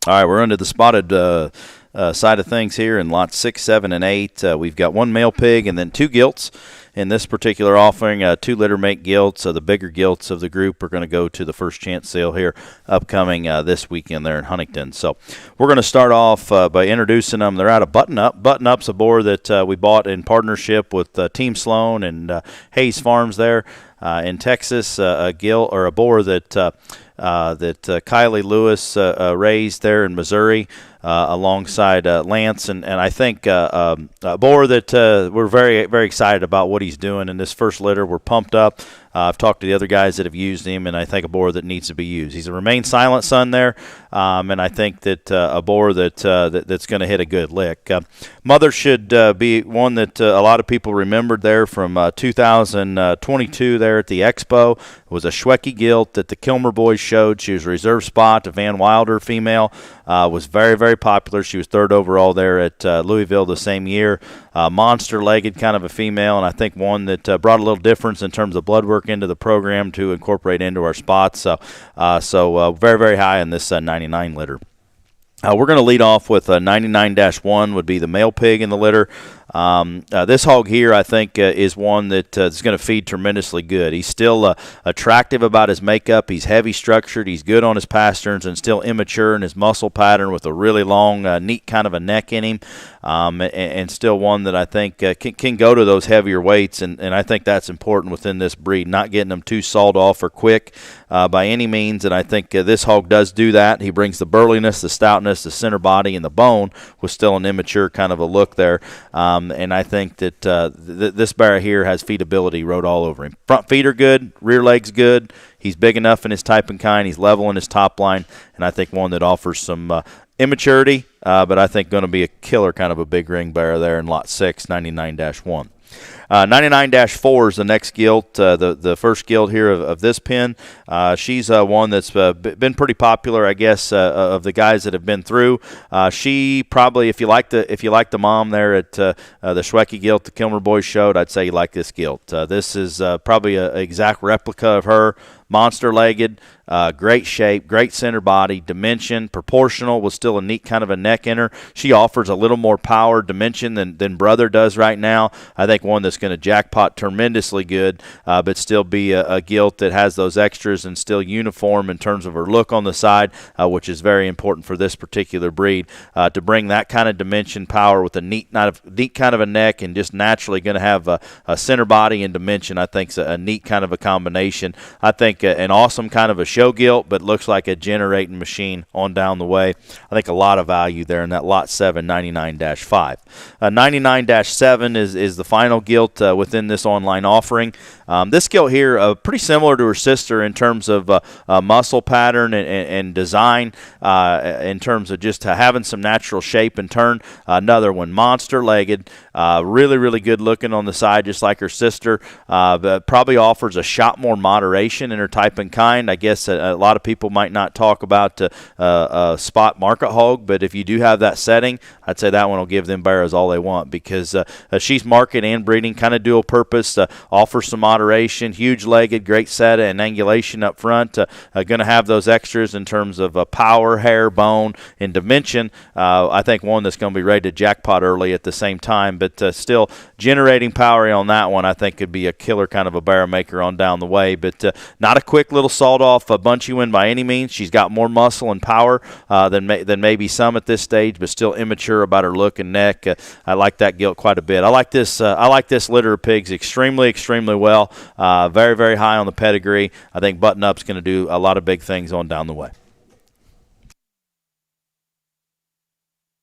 All right, we're under the spotted side of things here in lots 6, 7, and 8. We've got one male pig and then two gilts. In this particular offering, 2 litter mate gilts. The bigger gilts of the group are going to go to the first chance sale here upcoming this weekend there in Huntington. So we're going to start off by introducing them. They're out of Button Up. Button Up's a boar that we bought in partnership with Team Sloan and Hayes Farms there in Texas. A boar that Kylie Lewis raised there in Missouri alongside Lance, and I think a boar that we're very, very excited about what he's doing in this first litter. We're pumped up. I've talked to the other guys that have used him, and I think a boar that needs to be used. He's a Remain Silent son there, and I think that a boar that's going to hit a good lick. Mother should be one that a lot of people remembered there from 2022 there at the Expo. It was a Schwecke gilt that the Kilmer boys showed. She was a reserve spot, a Van Wilder female. Was very, very popular. She was 3rd overall there at Louisville the same year. Monster-legged kind of a female, and I think one that brought a little difference in terms of blood work into the program to incorporate into our spots. So very, very high in this 99 litter. We're going to lead off with 99-1 would be the male pig in the litter. This hog here, I think, is one that is going to feed tremendously good. He's still attractive about his makeup. He's heavy structured. He's good on his pasterns and still immature in his muscle pattern with a really long, neat kind of a neck in him. And still one that I think can go to those heavier weights, and I think that's important within this breed, not getting them too sawed off or quick by any means, and I think this hog does do that. He brings the burliness, the stoutness, the center body, and the bone with still an immature kind of a look there, and I think that this bear here has feedability wrote all over him. Front feet are good, rear legs good. He's big enough in his type and kind. He's level in his top line, and I think one that offers some immaturity, but I think going to be a killer kind of a big ring bear there in lot 6, 99-1. 99-4 is the next gilt, the first gilt here of this pen. She's one that's been pretty popular, I guess, of the guys that have been through. She probably, if you like the mom there at the Schwecke gilt the Kilmer boys showed, I'd say you like this gilt. This is probably an exact replica of her. Monster-legged, great shape, great center body, dimension, proportional with still a neat kind of a neck in her. She offers a little more power dimension than Brother does right now. I think one that's going to jackpot tremendously good, but still be a gilt that has those extras and still uniform in terms of her look on the side, which is very important for this particular breed. To bring that kind of dimension, power with a neat kind of a neck and just naturally going to have a center body and dimension, I think is a neat kind of a combination. I think an awesome kind of a show gilt, but looks like a generating machine on down the way. I think a lot of value there in that lot 7, 99-5. 99-7 is the final gilt within this online offering. This gilt here, pretty similar to her sister in terms of muscle pattern and design, in terms of just having some natural shape and turn. Another one, monster-legged, really, really good looking on the side, just like her sister, but probably offers a shot more moderation in her type and kind. I guess a lot of people might not talk about a spot market hog, but if you do have that setting, I'd say that one will give them bears all they want, because she's market and breeding, kind of dual purpose, offers some moderation, huge legged, great set and angulation up front, going to have those extras in terms of power, hair, bone, and dimension. I think one that's going to be ready to jackpot early at the same time, but still generating power on that one, I think could be a killer kind of a bear maker on down the way, but not a quick little sawed off bunchy one by any means. She's got more muscle and power than maybe some at this stage, but still immature about her look and neck. I like that gilt quite a bit. I like this litter of pigs extremely, extremely well. Very, very high on the pedigree. I think Button Up's going to do a lot of big things on down the way.